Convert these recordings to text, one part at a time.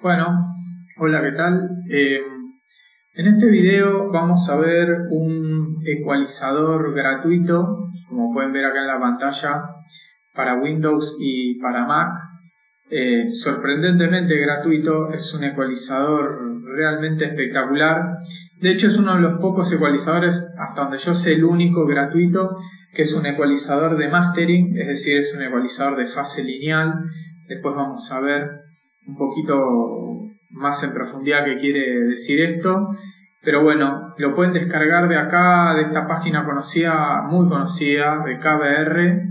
Bueno, hola, ¿qué tal? En este video vamos a ver un ecualizador gratuito, como pueden ver acá en la pantalla, para Windows y para Mac. Sorprendentemente gratuito, es un ecualizador realmente espectacular. De hecho, es uno de los pocos ecualizadores, hasta donde yo sé, el único gratuito, que es un ecualizador de mastering, es decir, es un ecualizador de fase lineal. Después vamos a ver un poquito más en profundidad qué quiere decir esto, pero bueno, lo pueden descargar de acá, de esta página conocida, muy conocida, de KBR.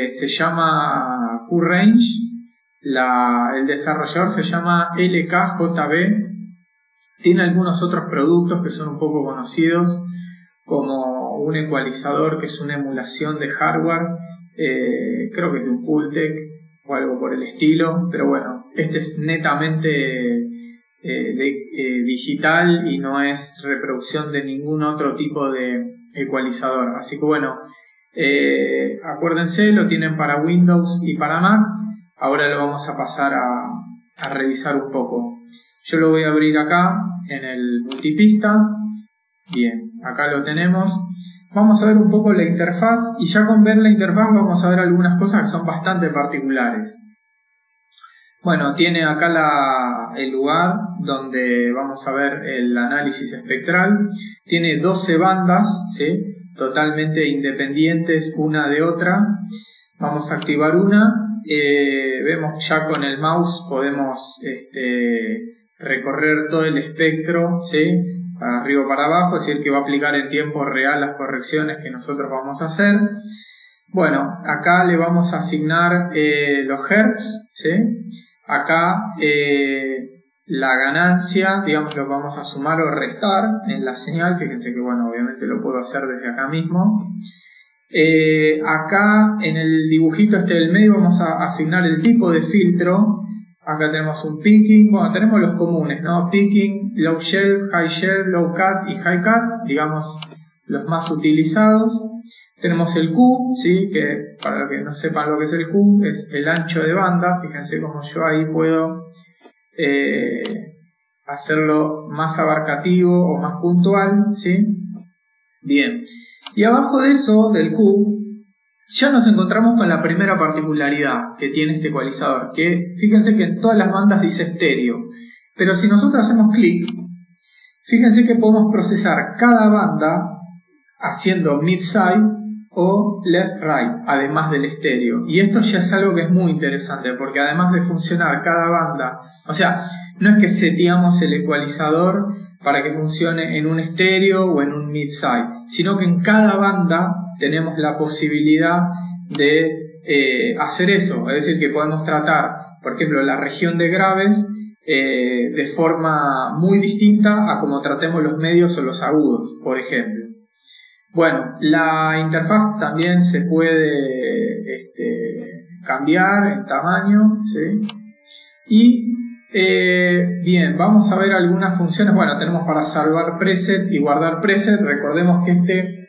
Se llama QRange, el desarrollador se llama LKJB. Tiene algunos otros productos que son un poco conocidos, como un ecualizador que es una emulación de hardware, creo que es de un Pultec o algo por el estilo, pero bueno, este es netamente digital y no es reproducción de ningún otro tipo de ecualizador. Así que bueno, acuérdense, lo tienen para Windows y para Mac. Ahora lo vamos a pasar a revisar un poco. Yo lo voy a abrir acá en el multipista. Bien, acá lo tenemos. Vamos a ver un poco la interfaz, y ya con ver la interfaz vamos a ver algunas cosas que son bastante particulares. Bueno, tiene acá el lugar donde vamos a ver el análisis espectral. Tiene 12 bandas, ¿sí?, totalmente independientes una de otra. Vamos a activar una. Vemos ya con el mouse podemos recorrer todo el espectro, ¿sí?, para arriba o para abajo, es decir, que va a aplicar en tiempo real las correcciones que nosotros vamos a hacer. Bueno, acá le vamos a asignar los hertz, ¿sí? Acá la ganancia, digamos, lo vamos a sumar o restar en la señal. Fíjense que, bueno, obviamente lo puedo hacer desde acá mismo. Acá en el dibujito del medio vamos a asignar el tipo de filtro. Acá tenemos un picking, bueno, tenemos los comunes, ¿no? Picking, low shelf, high shelf, low cut y high cut, digamos, los más utilizados. Tenemos el Q, ¿sí?, que para los que no sepan lo que es el Q, es el ancho de banda. Fíjense cómo yo ahí puedo hacerlo más abarcativo o más puntual, ¿sí? Bien, y abajo de eso, del Q, ya nos encontramos con la primera particularidad que tiene este ecualizador, que fíjense que en todas las bandas dice estéreo, pero si nosotros hacemos clic, fíjense que podemos procesar cada banda haciendo mid-side o left-right, además del estéreo. Y esto ya es algo que es muy interesante, porque además de funcionar cada banda, o sea, no es que seteamos el ecualizador para que funcione en un estéreo o en un mid-side, sino que en cada banda tenemos la posibilidad de hacer eso. Es decir, que podemos tratar, por ejemplo, la región de graves de forma muy distinta a como tratemos los medios o los agudos, por ejemplo. Bueno, la interfaz también se puede cambiar en tamaño, ¿sí? Y bien, vamos a ver algunas funciones. Bueno, tenemos para salvar preset y guardar preset. Recordemos que este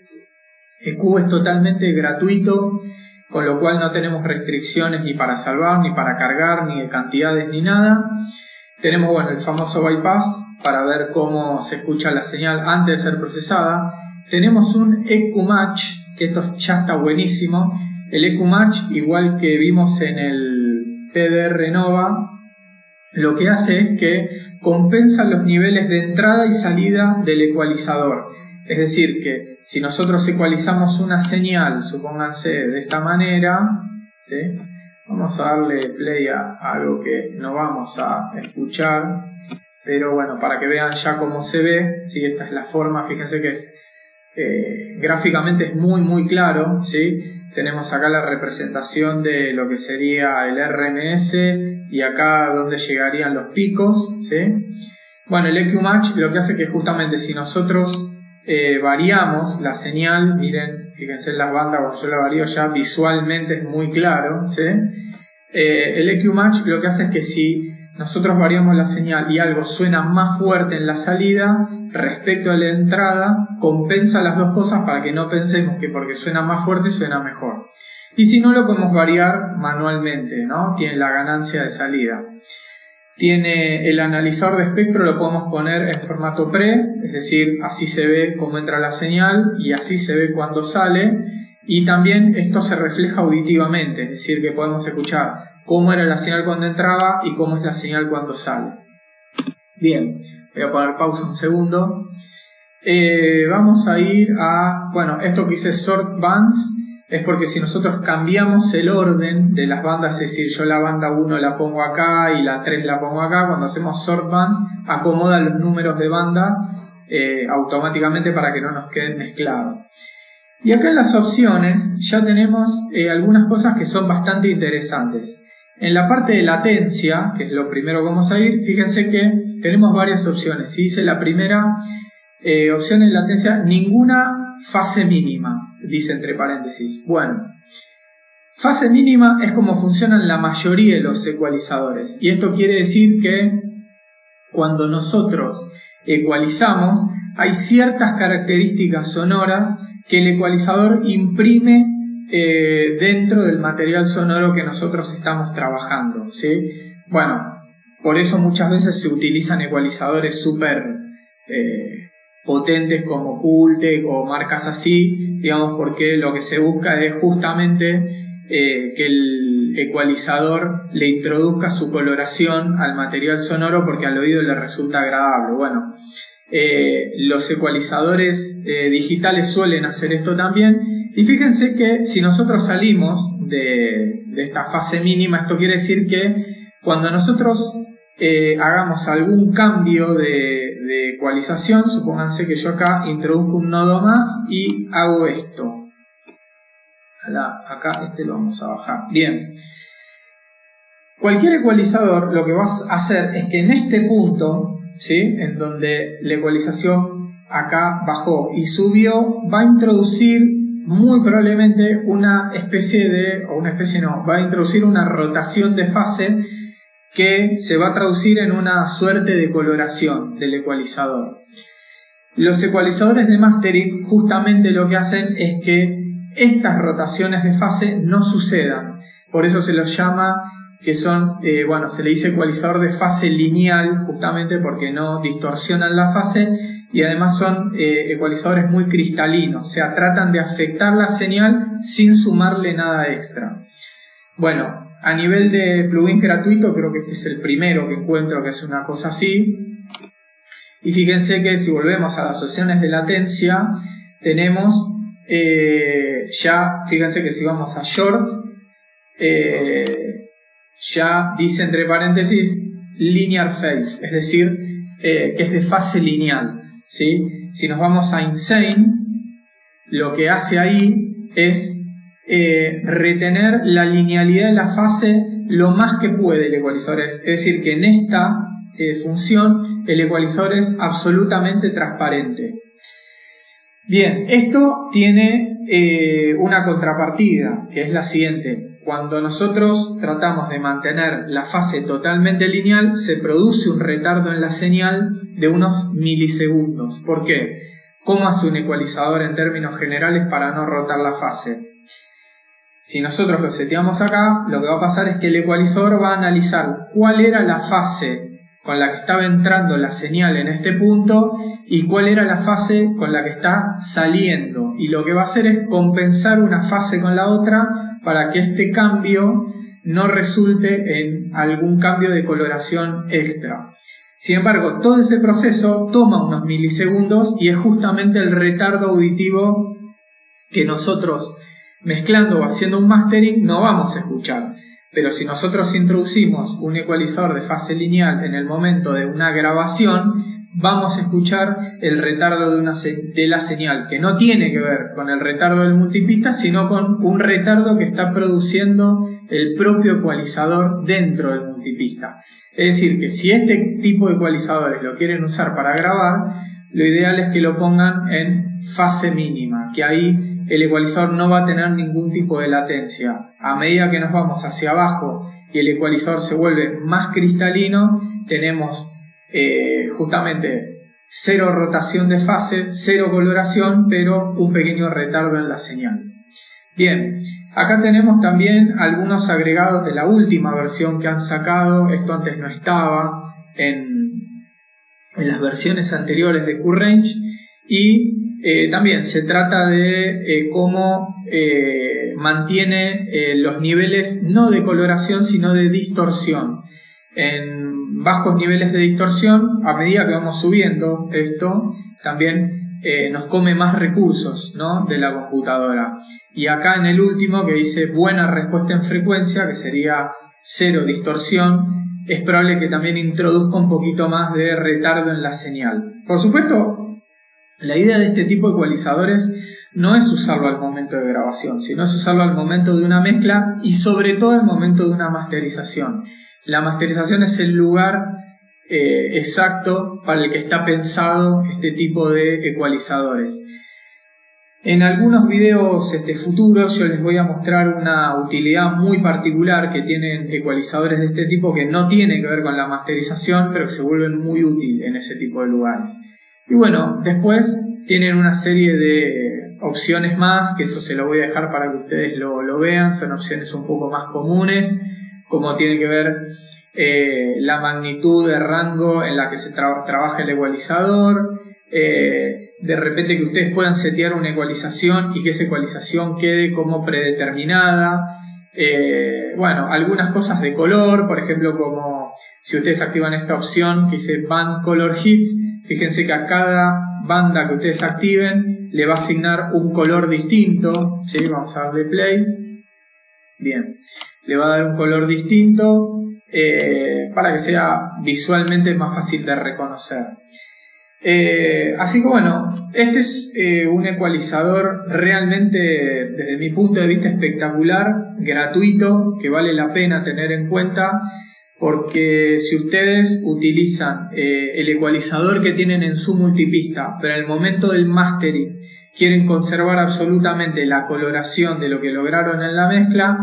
EQ es totalmente gratuito, con lo cual no tenemos restricciones ni para salvar, ni para cargar, ni de cantidades, ni nada. Tenemos, bueno, el famoso bypass para ver cómo se escucha la señal antes de ser procesada. Tenemos un EQ Match, que esto ya está buenísimo. El EQ Match, igual que vimos en el PDR Nova, lo que hace es que compensa los niveles de entrada y salida del ecualizador. Es decir, que si nosotros ecualizamos una señal, supónganse de esta manera, ¿sí?, vamos a darle play a algo que no vamos a escuchar, pero bueno, para que vean ya cómo se ve, ¿sí?, esta es la forma. Fíjense que es gráficamente es muy claro, ¿sí? Tenemos acá la representación de lo que sería el RMS y acá donde llegarían los picos, ¿sí? Bueno, el EQ Match lo que hace es que justamente si nosotros variamos la señal, miren, fíjense en las bandas, cuando yo la varío ya visualmente es muy claro, ¿sí? El EQ Match lo que hace es que si nosotros variamos la señal y algo suena más fuerte en la salida respecto a la entrada, compensa las dos cosas para que no pensemos que porque suena más fuerte suena mejor. Y si no, lo podemos variar manualmente, ¿no? Tiene la ganancia de salida. Tiene el analizador de espectro, lo podemos poner en formato pre, es decir, así se ve cómo entra la señal y así se ve cuando sale. Y también esto se refleja auditivamente, es decir, que podemos escuchar cómo era la señal cuando entraba y cómo es la señal cuando sale. Bien, voy a poner pausa un segundo. Vamos a ir a, bueno, esto que dice sort bands, es porque si nosotros cambiamos el orden de las bandas, es decir, yo la banda 1 la pongo acá y la 3 la pongo acá, cuando hacemos sort bands, acomoda los números de banda automáticamente para que no nos queden mezclados. Y acá en las opciones ya tenemos algunas cosas que son bastante interesantes. En la parte de latencia, que es lo primero que vamos a ir, fíjense que tenemos varias opciones. Si dice la primera opción en latencia, ninguna fase mínima, dice entre paréntesis. Bueno, fase mínima es como funcionan la mayoría de los ecualizadores. Y esto quiere decir que cuando nosotros ecualizamos, hay ciertas características sonoras que el ecualizador imprime dentro del material sonoro que nosotros estamos trabajando, ¿sí? Bueno, por eso muchas veces se utilizan ecualizadores súper potentes como Pultec o marcas así, digamos, porque lo que se busca es justamente que el ecualizador le introduzca su coloración al material sonoro porque al oído le resulta agradable. Bueno, los ecualizadores digitales suelen hacer esto también. Y fíjense que si nosotros salimos de esta fase mínima, esto quiere decir que cuando nosotros hagamos algún cambio de ecualización, supónganse que yo acá introduzco un nodo más y hago esto. Acá este lo vamos a bajar. Bien. Cualquier ecualizador lo que va a hacer es que en este punto, ¿sí?, en donde la ecualización acá bajó y subió, va a introducir muy probablemente una especie de, o una especie no, va a introducir una rotación de fase que se va a traducir en una suerte de coloración del ecualizador. Los ecualizadores de mastering justamente lo que hacen es que estas rotaciones de fase no sucedan. Por eso se los llama que son, se le dice ecualizador de fase lineal, justamente porque no distorsionan la fase y además son ecualizadores muy cristalinos, o sea, tratan de afectar la señal sin sumarle nada extra. Bueno, a nivel de plugin gratuito, creo que este es el primero que encuentro que es una cosa así. Y fíjense que si volvemos a las opciones de latencia, tenemos ya, fíjense que si vamos a short, ya dice entre paréntesis linear phase, es decir, que es de fase lineal, ¿sí? Si nos vamos a insane, lo que hace ahí es retener la linealidad de la fase lo más que puede el ecualizador. Es decir, que en esta función el ecualizador es absolutamente transparente. Bien, esto tiene una contrapartida, que es la siguiente. Cuando nosotros tratamos de mantener la fase totalmente lineal, se produce un retardo en la señal de unos milisegundos. ¿Por qué? ¿Cómo hace un ecualizador en términos generales para no rotar la fase? Si nosotros lo seteamos acá, lo que va a pasar es que el ecualizador va a analizar cuál era la fase con la que estaba entrando la señal en este punto y cuál era la fase con la que está saliendo. Y lo que va a hacer es compensar una fase con la otra para que este cambio no resulte en algún cambio de coloración extra. Sin embargo, todo ese proceso toma unos milisegundos y es justamente el retardo auditivo que nosotros, mezclando o haciendo un mastering, no vamos a escuchar. Pero si nosotros introducimos un ecualizador de fase lineal en el momento de una grabación, vamos a escuchar el retardo de la señal, que no tiene que ver con el retardo del multipista, sino con un retardo que está produciendo el propio ecualizador dentro del multipista. Es decir, que si este tipo de ecualizadores lo quieren usar para grabar, lo ideal es que lo pongan en fase mínima, que ahí el ecualizador no va a tener ningún tipo de latencia. A medida que nos vamos hacia abajo y el ecualizador se vuelve más cristalino, tenemos justamente cero rotación de fase, cero coloración, pero un pequeño retardo en la señal. Bien, acá tenemos también algunos agregados de la última versión que han sacado. Esto antes no estaba en las versiones anteriores de QRange, y también se trata de cómo mantiene los niveles no de coloración sino de distorsión. En bajos niveles de distorsión, a medida que vamos subiendo esto, también nos come más recursos, ¿no?, de la computadora. Y acá en el último, que dice buena respuesta en frecuencia, que sería cero distorsión, es probable que también introduzca un poquito más de retardo en la señal. Por supuesto, la idea de este tipo de ecualizadores no es usarlo al momento de grabación, sino es usarlo al momento de una mezcla y sobre todo al momento de una masterización. La masterización es el lugar exacto para el que está pensado este tipo de ecualizadores. En algunos videos futuros yo les voy a mostrar una utilidad muy particular que tienen ecualizadores de este tipo, que no tiene que ver con la masterización, pero que se vuelven muy útil en ese tipo de lugares. Y bueno, después tienen una serie de opciones más, que eso se lo voy a dejar para que ustedes lo vean. Son opciones un poco más comunes, como tiene que ver la magnitud de rango en la que se trabaja el ecualizador, de repente que ustedes puedan setear una ecualización y que esa ecualización quede como predeterminada. Bueno, algunas cosas de color, por ejemplo, como si ustedes activan esta opción que dice Band Color Hits, fíjense que a cada banda que ustedes activen le va a asignar un color distinto, ¿sí? Vamos a darle play. Bien, le va a dar un color distinto para que sea visualmente más fácil de reconocer. Así que bueno, este es un ecualizador realmente, desde mi punto de vista, espectacular, gratuito, que vale la pena tener en cuenta, porque si ustedes utilizan el ecualizador que tienen en su multipista, pero en el momento del mastering quieren conservar absolutamente la coloración de lo que lograron en la mezcla,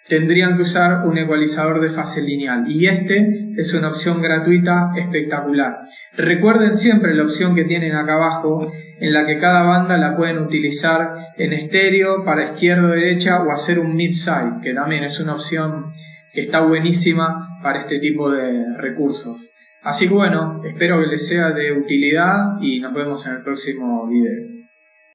tendrían que usar un ecualizador de fase lineal, y este es una opción gratuita espectacular. Recuerden siempre la opción que tienen acá abajo, en la que cada banda la pueden utilizar en estéreo, para izquierda o derecha, o hacer un mid-side, que también es una opción que está buenísima para este tipo de recursos. Así que bueno, espero que les sea de utilidad y nos vemos en el próximo video.